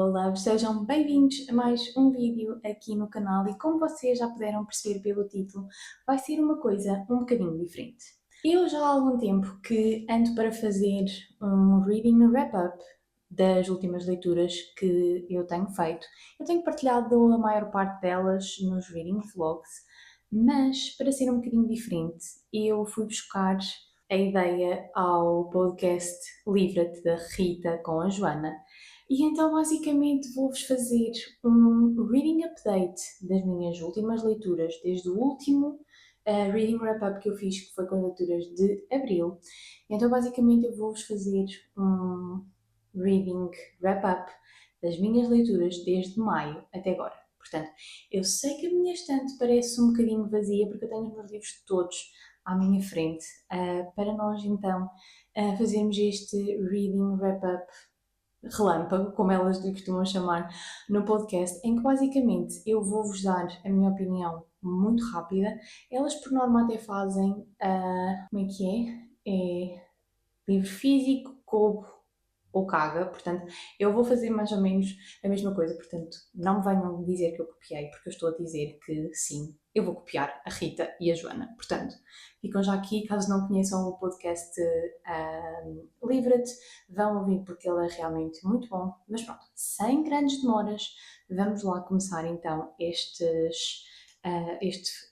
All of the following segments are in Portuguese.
Hello, love! Sejam bem-vindos a mais um vídeo aqui no canal e como vocês já puderam perceber pelo título, vai ser uma coisa um bocadinho diferente. Eu já há algum tempo que ando para fazer um reading wrap-up das últimas leituras que eu tenho feito. Eu tenho partilhado a maior parte delas nos reading vlogs, mas para ser um bocadinho diferente, eu fui buscar a ideia ao podcast Livra-te da Rita com a Joana. E então, basicamente, vou-vos fazer um reading update das minhas últimas leituras, desde o último reading wrap-up que eu fiz, que foi com as leituras de abril. Então, basicamente, eu vou-vos fazer um reading wrap-up das minhas leituras desde maio até agora. Portanto, eu sei que a minha estante parece um bocadinho vazia, porque eu tenho os meus livros todos à minha frente, para nós então fazermos este reading wrap-up relâmpago, como elas lhe costumam chamar no podcast, em que basicamente eu vou-vos dar a minha opinião muito rápida. Elas por norma até fazem, como é que é? É livro físico, coubo ou caga, portanto eu vou fazer mais ou menos a mesma coisa, portanto não me venham dizer que eu copiei, porque eu estou a dizer que sim, eu vou copiar a Rita e a Joana, portanto ficam já aqui, caso não conheçam o podcast Livra-te, vão ouvir porque ele é realmente muito bom, mas pronto, sem grandes demoras, vamos lá começar então este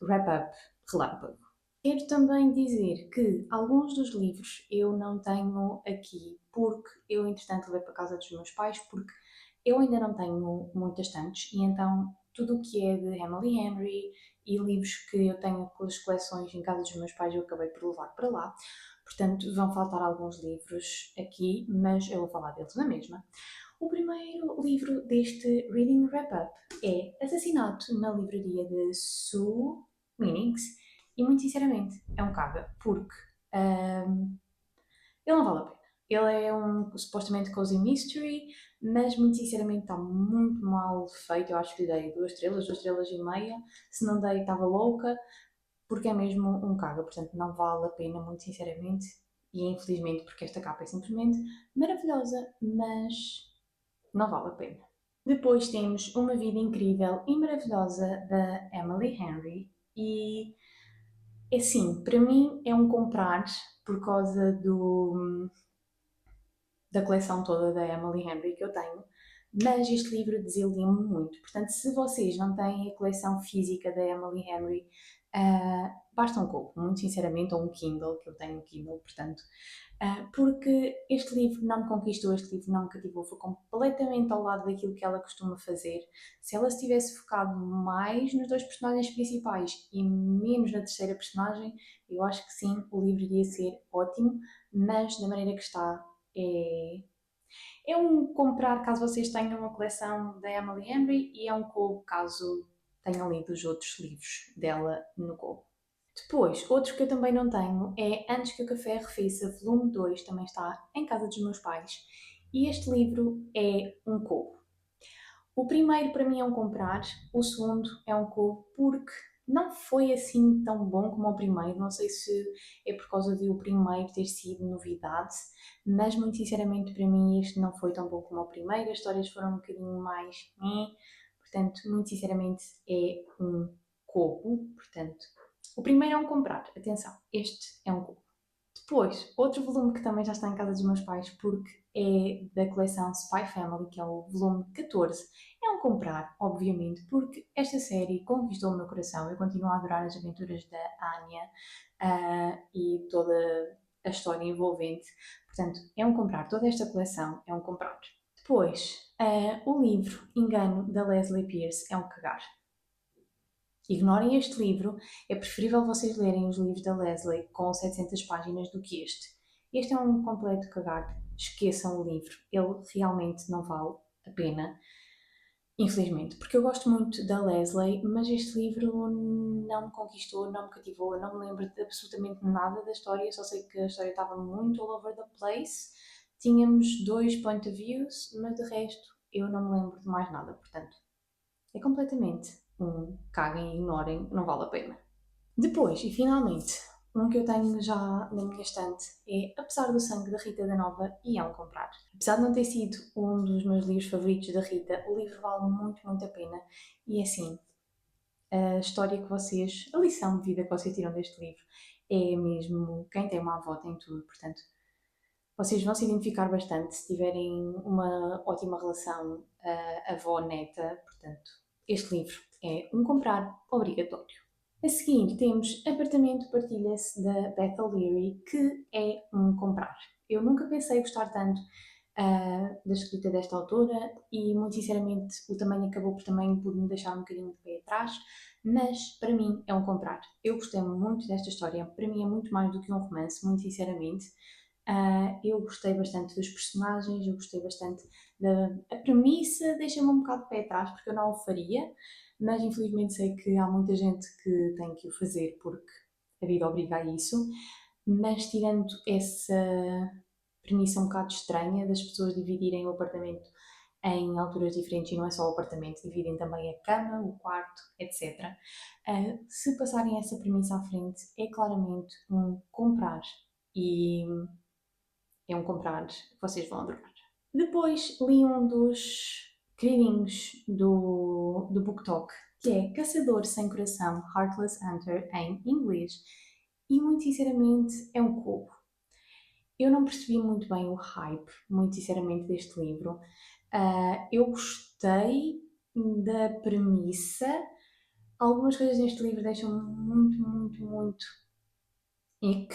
wrap-up relâmpago. Quero também dizer que alguns dos livros eu não tenho aqui porque eu, entretanto, levei para casa dos meus pais porque eu ainda não tenho muitas estantes e então tudo o que é de Emily Henry e livros que eu tenho pelas coleções em casa dos meus pais eu acabei por levar para lá. Portanto, vão faltar alguns livros aqui, mas eu vou falar deles na mesma. O primeiro livro deste Reading Wrap-Up é Assassinato na Livraria de Sue Meanings e, muito sinceramente, é um caga, porque ele não vale a pena. Ele é um supostamente cozy mystery, mas muito sinceramente está muito mal feito. Eu acho que lhe dei 2 estrelas e meia. Se não dei, estava louca, porque é mesmo um caga. Portanto, não vale a pena, muito sinceramente. E infelizmente, porque esta capa é simplesmente maravilhosa, mas não vale a pena. Depois temos Uma Vida Incrível e Maravilhosa da Emily Henry e é assim, para mim é um comprar por causa da coleção toda da Emily Henry que eu tenho, mas este livro desiludiu-me muito. Portanto, se vocês não têm a coleção física da Emily Henry, basta um copo, muito sinceramente, ou um Kindle, que eu tenho um Kindle, portanto, porque este livro não me conquistou, este livro não me cativou, foi completamente ao lado daquilo que ela costuma fazer. Se ela se tivesse focado mais nos dois personagens principais e menos na terceira personagem, eu acho que sim, o livro iria ser ótimo, mas da maneira que está, é um comprar caso vocês tenham uma coleção da Emily Henry e é um coubo caso tenham lido os outros livros dela no coubo. Depois, outro que eu também não tenho é Antes que o Café Arrefeça, volume 2, também está em casa dos meus pais. E este livro é um coubo. O primeiro para mim é um comprar, o segundo é um coubo porque não foi assim tão bom como o primeiro. Não sei se é por causa de o primeiro ter sido novidade, mas muito sinceramente para mim este não foi tão bom como o primeiro. As histórias foram um bocadinho mais. Portanto, muito sinceramente é um coubo. Portanto, o primeiro é um comprar, atenção, este é um coubo. Depois, outro volume que também já está em casa dos meus pais, porque é da coleção Spy Family, que é o volume 14. É um comprar, obviamente, porque esta série conquistou o meu coração. Eu continuo a adorar as aventuras da Anya e toda a história envolvente. Portanto, é um comprar. Toda esta coleção é um comprar. Depois, o livro Engano, da Leslie Pierce, é um cagar. Ignorem este livro, é preferível vocês lerem os livros da Leslie com 700 páginas do que este. Este é um completo cagar, esqueçam o livro, ele realmente não vale a pena, infelizmente, porque eu gosto muito da Leslie, mas este livro não me conquistou, não me cativou, eu não me lembro de absolutamente nada da história, só sei que a história estava muito all over the place, tínhamos 2 point of views, mas de resto eu não me lembro de mais nada, portanto, é completamente caguem e ignorem, não vale a pena. Depois, e finalmente, Um que eu tenho já na minha estante é Apesar do Sangue, da Rita da Nova, e é um comprar. Apesar de não ter sido um dos meus livros favoritos da Rita, o livro vale muito, muito a pena. E assim, a história que vocês, a lição de vida que vocês tiram deste livro é mesmo quem tem uma avó tem tudo, portanto, vocês vão se identificar bastante se tiverem uma ótima relação avó-neta, portanto, este livro é um comprar obrigatório. A seguir temos Apartamento Partilha-se da Beth O'Leary, que é um comprar. Eu nunca pensei gostar tanto da escrita desta autora e, muito sinceramente, o tamanho acabou por me deixar um bocadinho de pé atrás, mas para mim é um comprar. Eu gostei muito desta história, para mim é muito mais do que um romance, muito sinceramente. Eu gostei bastante dos personagens, eu gostei bastante da a premissa, deixa-me um bocado de pé atrás porque eu não o faria, mas infelizmente sei que há muita gente que tem que o fazer porque a vida obriga a isso. Mas tirando essa premissa um bocado estranha das pessoas dividirem o apartamento em alturas diferentes e não é só o apartamento, dividem também a cama, o quarto, etc. Se passarem essa premissa à frente, é claramente um comprar. E é um comprar que vocês vão adorar. Depois li um dos queridinhos do BookTok, que é Caçador Sem Coração, Heartless Hunter, em inglês. E muito sinceramente é um cubo. Eu não percebi muito bem o hype, muito sinceramente, deste livro. Eu gostei da premissa. Algumas coisas neste livro deixam muito, muito, muito ick.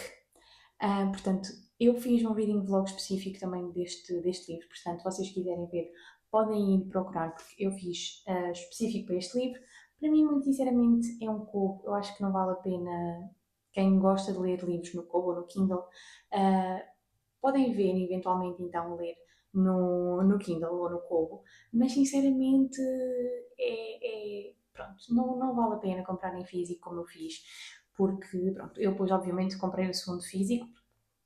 Portanto, eu fiz um reading vlog específico também deste livro, portanto, se vocês quiserem ver, podem ir procurar, porque eu fiz específico para este livro. Para mim, muito sinceramente, é um Kobo. Eu acho que não vale a pena quem gosta de ler livros no Kobo ou no Kindle. Uh, Podem ver e eventualmente então ler no Kindle ou no Kobo, mas sinceramente pronto, não vale a pena comprar em físico como eu fiz, porque pronto, eu depois obviamente comprei o segundo físico,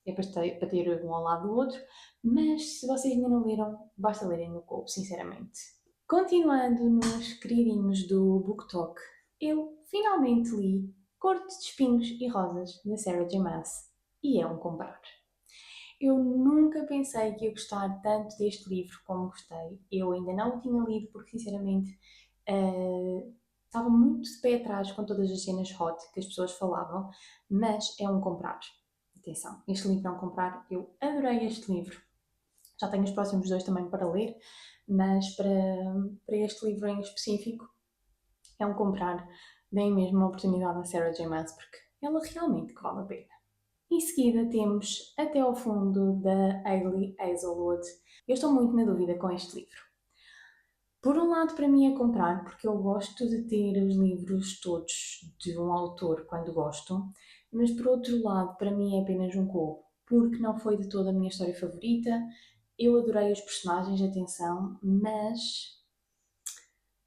é para ter um ao lado do outro, mas se vocês ainda não leram, basta lerem no Kobo, sinceramente. Continuando nos queridinhos do BookTok, eu finalmente li Corte de Espinhos e Rosas, da Sarah J. Maas, e é um comprar. Eu nunca pensei que ia gostar tanto deste livro como gostei. Eu ainda não o tinha lido porque, sinceramente, estava muito de pé atrás com todas as cenas hot que as pessoas falavam, mas é um comprar. Atenção, este livro é um comprar. Eu adorei este livro. Já tenho os próximos dois também para ler, mas para este livro em específico é um comprar. Deem mesmo uma oportunidade à Sarah J. Maas porque ela realmente que vale a pena. Em seguida temos Até ao Fundo, da Hailey Hazelwood. Eu estou muito na dúvida com este livro. Por um lado, para mim é comprar, porque eu gosto de ter os livros todos de um autor quando gosto, mas por outro lado, para mim é apenas um cubo, porque não foi de toda a minha história favorita. Eu adorei os personagens, atenção, mas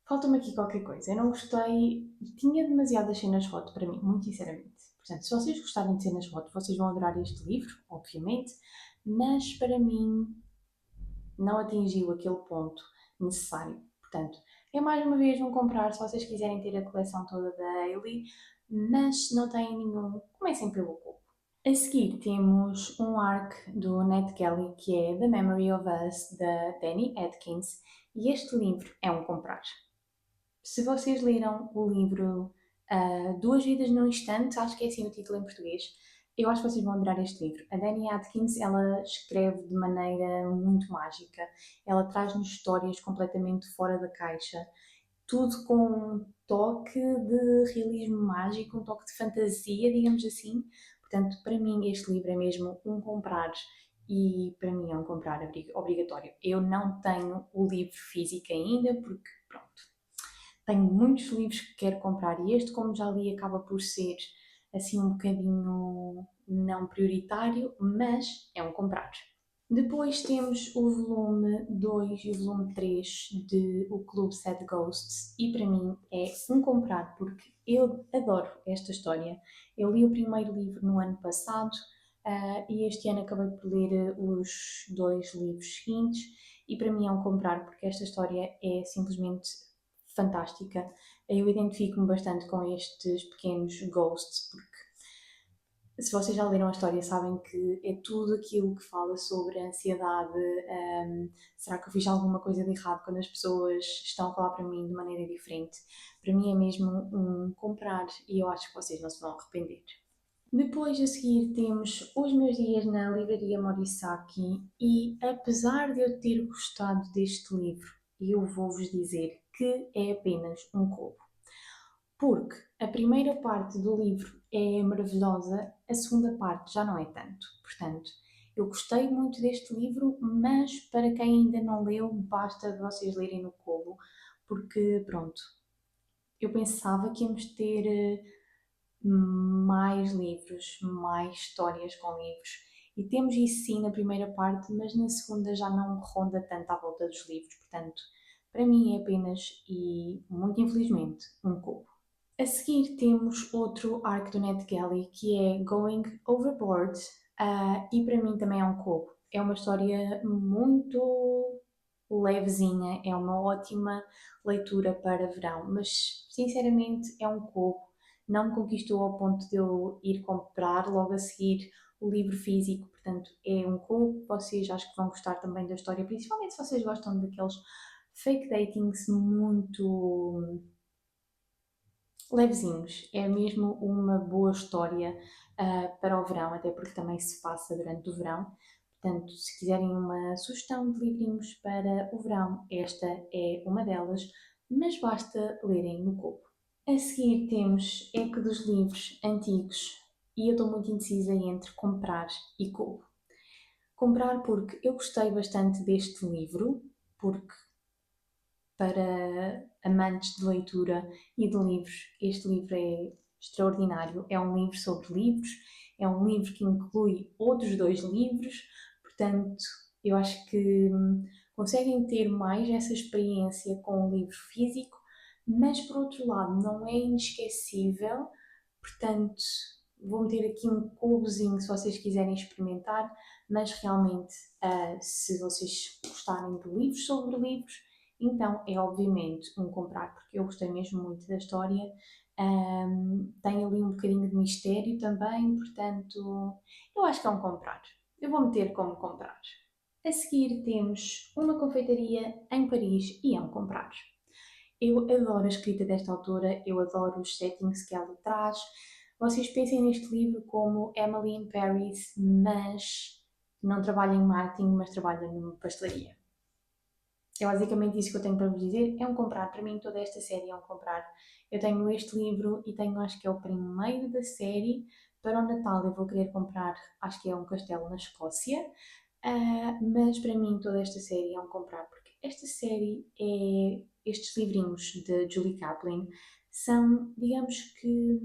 falta-me aqui qualquer coisa. Eu não gostei, tinha demasiadas cenas foto para mim, muito sinceramente. Portanto, se vocês gostarem de cenas foto, vocês vão adorar este livro, obviamente, mas para mim não atingiu aquele ponto necessário. Portanto, é mais uma vez um comprar se vocês quiserem ter a coleção toda da Hailey, mas se não têm nenhum, comecem pelo cubo. A seguir temos um arc do Ned Kelly que é The Memory of Us, da Danny Atkins, e este livro é um comprar. Se vocês leram o livro Duas Vidas num Instante, acho que é assim o título em português, eu acho que vocês vão adorar este livro. A Dani Atkins, ela escreve de maneira muito mágica. Ela traz-nos histórias completamente fora da caixa. Tudo com um toque de realismo mágico, um toque de fantasia, digamos assim. Portanto, para mim este livro é mesmo um comprar e para mim é um comprar obrigatório. Eu não tenho o livro físico ainda porque, pronto, tenho muitos livros que quero comprar e este, como já li, acaba por ser assim um bocadinho não prioritário, mas é um comprar. Depois temos o volume 2 e o volume 3 de O Clube Sad Ghosts e para mim é um comprar porque eu adoro esta história. Eu li o primeiro livro no ano passado e este ano acabei por ler os dois livros seguintes e para mim é um comprar porque esta história é simplesmente fantástica. Eu identifico-me bastante com estes pequenos ghosts porque Se vocês já leram a história, sabem que é tudo aquilo que fala sobre a ansiedade. Será que eu fiz alguma coisa de errado quando as pessoas estão a falar para mim de maneira diferente? Para mim é mesmo um comprar e eu acho que vocês não se vão arrepender. Depois a seguir temos Os Meus Dias na Livraria Morisaki e apesar de eu ter gostado deste livro, eu vou-vos dizer que é apenas um cobo. Porque a primeira parte do livro é maravilhosa, a segunda parte já não é tanto. Portanto, eu gostei muito deste livro, mas para quem ainda não leu, basta vocês lerem no Kobo, porque pronto, eu pensava que íamos ter mais livros, mais histórias com livros. E temos isso sim na primeira parte, mas na segunda já não ronda tanto à volta dos livros. Portanto, para mim é apenas e muito infelizmente um Kobo. A seguir temos outro arco do NetGalley que é Going Overboard, e para mim também é um copo. É uma história muito levezinha, é uma ótima leitura para verão, mas sinceramente é um copo. Não me conquistou ao ponto de eu ir comprar logo a seguir o livro físico, portanto é um copo. Vocês acho que vão gostar também da história, principalmente se vocês gostam daqueles fake datings muito levezinhos. É mesmo uma boa história para o verão, até porque também se passa durante o verão. Portanto, se quiserem uma sugestão de livrinhos para o verão, esta é uma delas, mas basta lerem no Kobo. A seguir temos Eco dos Livros Antigos e eu estou muito indecisa entre comprar e Kobo. Comprar porque eu gostei bastante deste livro, porque para amantes de leitura e de livros. Este livro é extraordinário. É um livro sobre livros, é um livro que inclui outros dois livros, portanto, eu acho que conseguem ter mais essa experiência com o livro físico, mas por outro lado, não é inesquecível, portanto. Vou meter aqui um cubozinho se vocês quiserem experimentar, mas realmente, se vocês gostarem de livros sobre livros, então é obviamente um comprar, porque eu gostei mesmo muito da história. Tem ali um bocadinho de mistério também, portanto, eu acho que é um comprar. Eu vou meter como comprar. A seguir temos Uma Confeitaria em Paris e é um comprar. Eu adoro a escrita desta autora, eu adoro os settings que ela traz. Vocês pensem neste livro como Emily in Paris, mas não trabalha em marketing, mas trabalha numa pastelaria. É basicamente isso que eu tenho para vos dizer. É um comprar. Para mim, toda esta série é um comprar. Eu tenho este livro e tenho, acho que é o primeiro da série. Para o Natal, eu vou querer comprar, acho que é um castelo na Escócia. Mas para mim, toda esta série é um comprar, porque esta série é. Estes livrinhos de Julie Kaplan são, digamos que,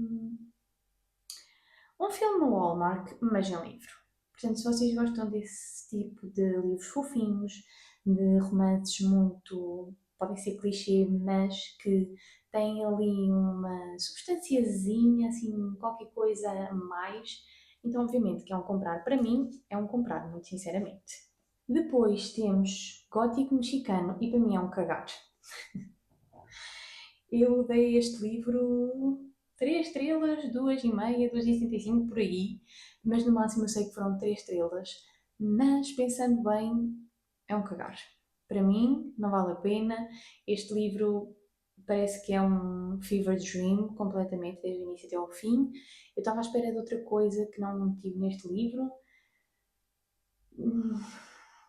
um filme no Hallmark, mas em livro. Portanto, se vocês gostam desse tipo de livros fofinhos, de romances muito, podem ser clichê, mas que têm ali uma substanciazinha, assim, qualquer coisa a mais, então obviamente que é um comprar. Para mim, é um comprar, muito sinceramente. Depois temos Gótico Mexicano e para mim é um cagar. Eu dei este livro 3 estrelas, 2,5, 2,75 por aí, mas no máximo eu sei que foram 3 estrelas. Mas pensando bem, é um cagar. Para mim, não vale a pena. Este livro parece que é um fever dream completamente, desde o início até ao fim. Eu estava à espera de outra coisa que não tive neste livro.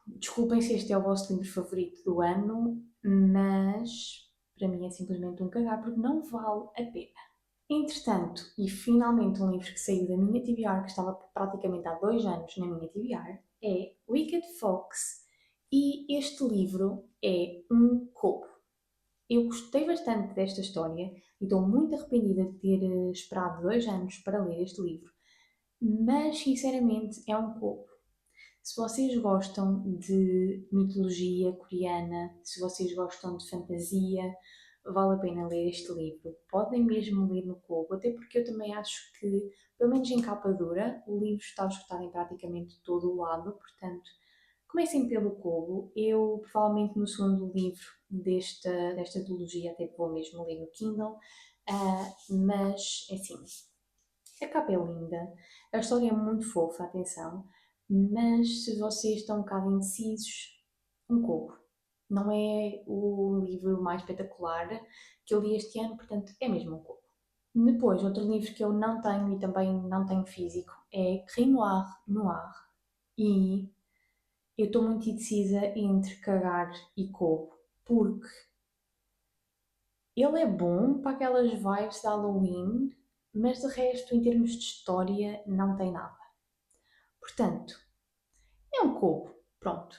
Desculpem se este é o vosso livro favorito do ano, mas para mim é simplesmente um cagar porque não vale a pena. Entretanto, e finalmente um livro que saiu da minha TBR, que estava praticamente há 2 anos na minha TBR, é Wicked Fox, e este livro é um copo. Eu gostei bastante desta história e estou muito arrependida de ter esperado 2 anos para ler este livro, mas sinceramente é um copo. Se vocês gostam de mitologia coreana, se vocês gostam de fantasia, vale a pena ler este livro. Podem mesmo ler no Kobo, até porque eu também acho que, pelo menos em capa dura, o livro está esgotado em praticamente todo o lado, portanto, comecem pelo Kobo. Eu, provavelmente, no segundo livro desta trilogia, até vou mesmo ler no Kindle, mas, é assim, A capa é linda, a história é muito fofa, atenção, mas se vocês estão um bocado indecisos, um coco. Não é o livro mais espetacular que eu li este ano, portanto é mesmo um coco. Depois, outro livro que eu não tenho e também não tenho físico é Grimoire Noir. E eu estou muito indecisa entre cagar e coco, porque ele é bom para aquelas vibes de Halloween, mas de resto, em termos de história, não tem nada. Portanto, é um cubo, pronto.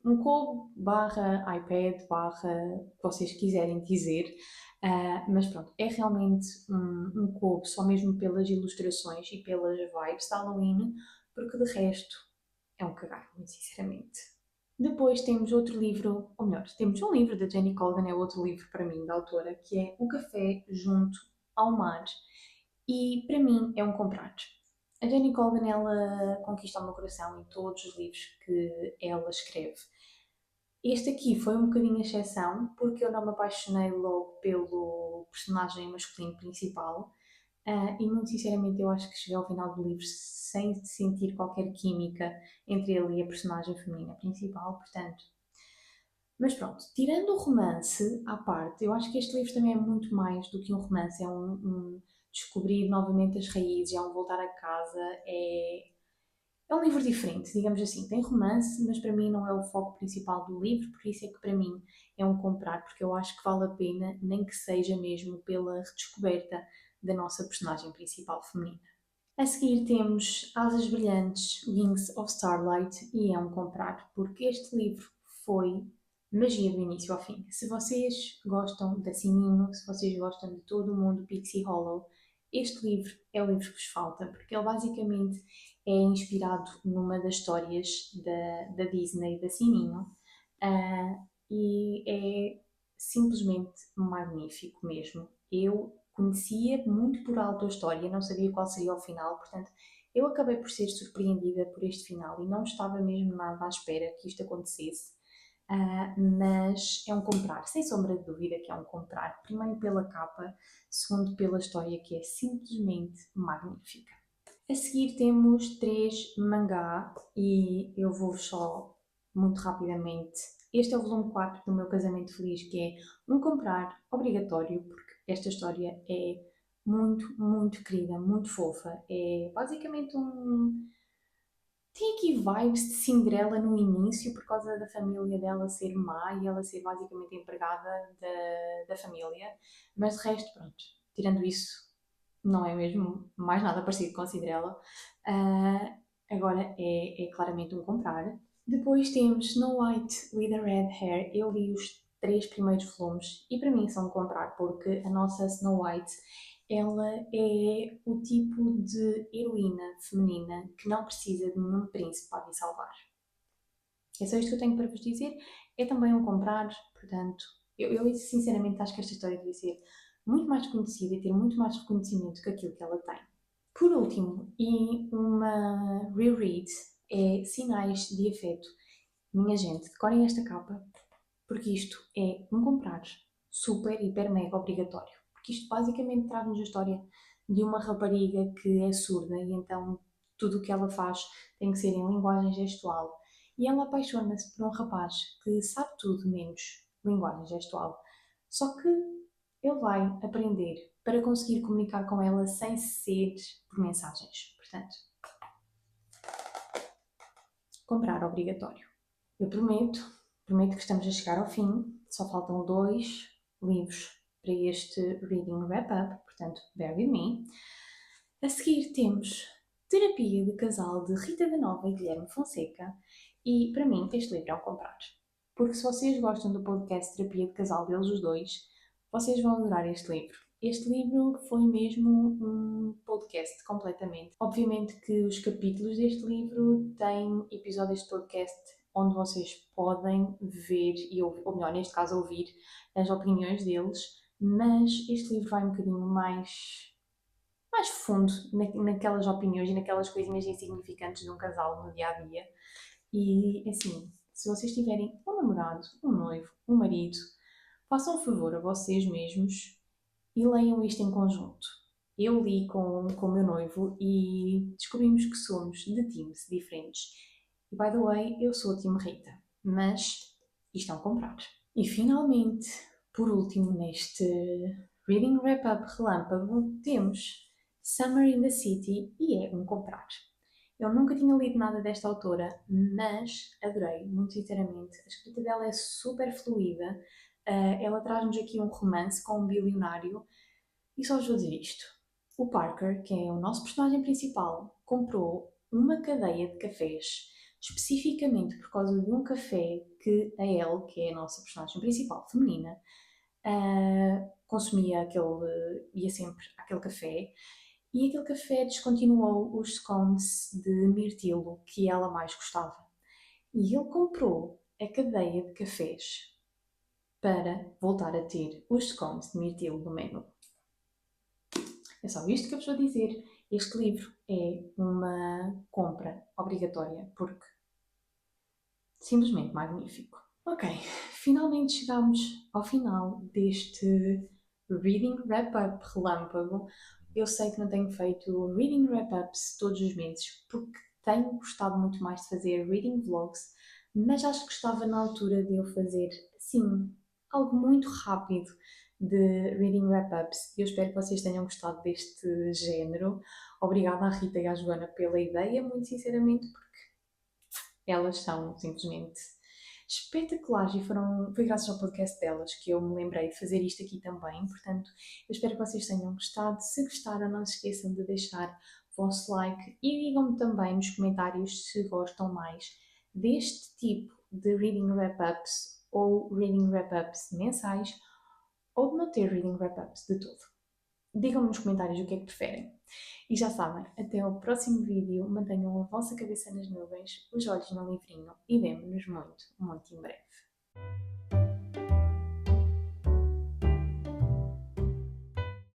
Um cubo barra iPad barra o que vocês quiserem dizer. Mas pronto, é realmente um cubo só mesmo pelas ilustrações e pelas vibes de Halloween, porque de resto é um cagar, muito sinceramente. Depois temos outro livro, ou melhor, temos um livro da Jenny Colgan, é outro livro para mim, da autora, que é O Café Junto ao Mar. E para mim é um comprar. A Jenny Colgan, ela conquista o meu coração em todos os livros que ela escreve. Este aqui foi um bocadinho exceção, porque eu não me apaixonei logo pelo personagem masculino principal. E muito sinceramente eu acho que cheguei ao final do livro sem sentir qualquer química entre ele e a personagem feminina principal, portanto. Mas pronto, tirando o romance à parte, eu acho que este livro também é muito mais do que um romance, é um descobrir novamente as raízes, é um voltar a casa, é um livro diferente, digamos assim. Tem romance, mas para mim não é o foco principal do livro, por isso é que para mim é um comprar, porque eu acho que vale a pena, nem que seja mesmo pela redescoberta da nossa personagem principal feminina. A seguir temos Asas Brilhantes, Wings of Starlight, e é um comprar, porque este livro foi magia do início ao fim. Se vocês gostam da Sininho, se vocês gostam de todo o mundo Pixie Hollow, este livro é o livro que vos falta, porque ele basicamente é inspirado numa das histórias da Disney, da Sininho, e é simplesmente magnífico mesmo. Eu conhecia muito por alto a história, não sabia qual seria o final, portanto, eu acabei por ser surpreendida por este final e não estava mesmo nada à espera que isto acontecesse. Mas é um comprar, sem sombra de dúvida que é um comprar. Primeiro pela capa, segundo pela história que é simplesmente magnífica. A seguir temos três mangá e eu vou só muito rapidamente. Este é o volume 4 do meu Casamento Feliz, que é um comprar obrigatório, porque esta história é muito, muito querida, muito fofa. É basicamente um. Tem aqui vibes de Cinderela no início, por causa da família dela ser má e ela ser basicamente empregada da família, mas de resto, pronto, tirando isso, não é mesmo mais nada parecido com Cinderela. Ah, agora é claramente um comprar. Depois temos Snow White with a Red Hair. Eu li os três primeiros volumes e para mim são um comprar porque a nossa Snow White ela é o tipo de heroína feminina que não precisa de nenhum príncipe para a salvar. É só isto que eu tenho para vos dizer. É também um comprar, portanto, eu sinceramente acho que esta história devia ser muito mais conhecida e ter muito mais reconhecimento que aquilo que ela tem. Por último, e uma reread, é Sinais de Afeto. Minha gente, decorem esta capa, porque isto é um comprar super, hiper, mega obrigatório. Porque isto basicamente traz-nos a história de uma rapariga que é surda e então tudo o que ela faz tem que ser em linguagem gestual. E ela apaixona-se por um rapaz que sabe tudo menos linguagem gestual. Só que ele vai aprender para conseguir comunicar com ela sem ser por mensagens. Portanto, comprar obrigatório. Eu prometo que estamos a chegar ao fim, só faltam dois livros para este Reading Wrap-Up, portanto, bear with me. A seguir temos Terapia de Casal de Rita da Nova e Guilherme Fonseca, e para mim este livro é um comprar. Porque se vocês gostam do podcast Terapia de Casal deles os dois, vocês vão adorar este livro. Este livro foi mesmo um podcast completamente. Obviamente que os capítulos deste livro têm episódios de podcast onde vocês podem ver, e ou melhor, neste caso ouvir, as opiniões deles, mas este livro vai um bocadinho mais fundo naquelas opiniões e naquelas coisinhas insignificantes de um casal no dia a dia. E assim, se vocês tiverem um namorado, um noivo, um marido, façam um favor a vocês mesmos e leiam isto em conjunto. Eu li com o meu noivo e descobrimos que somos de teams diferentes. E by the way, eu sou a Team Rita, mas isto é um comprar. E finalmente, por último, neste Reading Wrap-Up relâmpago, temos Summer in the City e é um comprar. Eu nunca tinha lido nada desta autora, mas adorei, muito sinceramente. A escrita dela é super fluida. Ela traz-nos aqui um romance com um bilionário. E só vos vou dizer isto. O Parker, que é o nosso personagem principal, comprou uma cadeia de cafés especificamente por causa de um café que a Elle, que é a nossa personagem principal feminina, consumia ia sempre àquele café, e aquele café descontinuou os scones de mirtilo que ela mais gostava. E ele comprou a cadeia de cafés para voltar a ter os scones de mirtilo no menu. É só isto que eu vos vou dizer. Este livro é uma compra obrigatória porque simplesmente magnífico. Ok, finalmente chegamos ao final deste Reading Wrap-Up relâmpago. Eu sei que não tenho feito Reading Wrap-Ups todos os meses porque tenho gostado muito mais de fazer Reading Vlogs, mas acho que gostava na altura de eu fazer, assim, algo muito rápido de Reading Wrap-Ups. Eu espero que vocês tenham gostado deste género. Obrigada à Rita e à Joana pela ideia, muito sinceramente, porque elas são simplesmente espetaculares e foi graças ao podcast delas que eu me lembrei de fazer isto aqui também. Portanto, eu espero que vocês tenham gostado. Se gostaram, não se esqueçam de deixar o vosso like e digam-me também nos comentários se gostam mais deste tipo de reading wrap-ups ou reading wrap-ups mensais ou de não ter reading wrap-ups de todo. Digam-me nos comentários o que é que preferem. E já sabem, até ao próximo vídeo, mantenham a vossa cabeça nas nuvens, os olhos no livrinho e vemo-nos muito, muito em breve.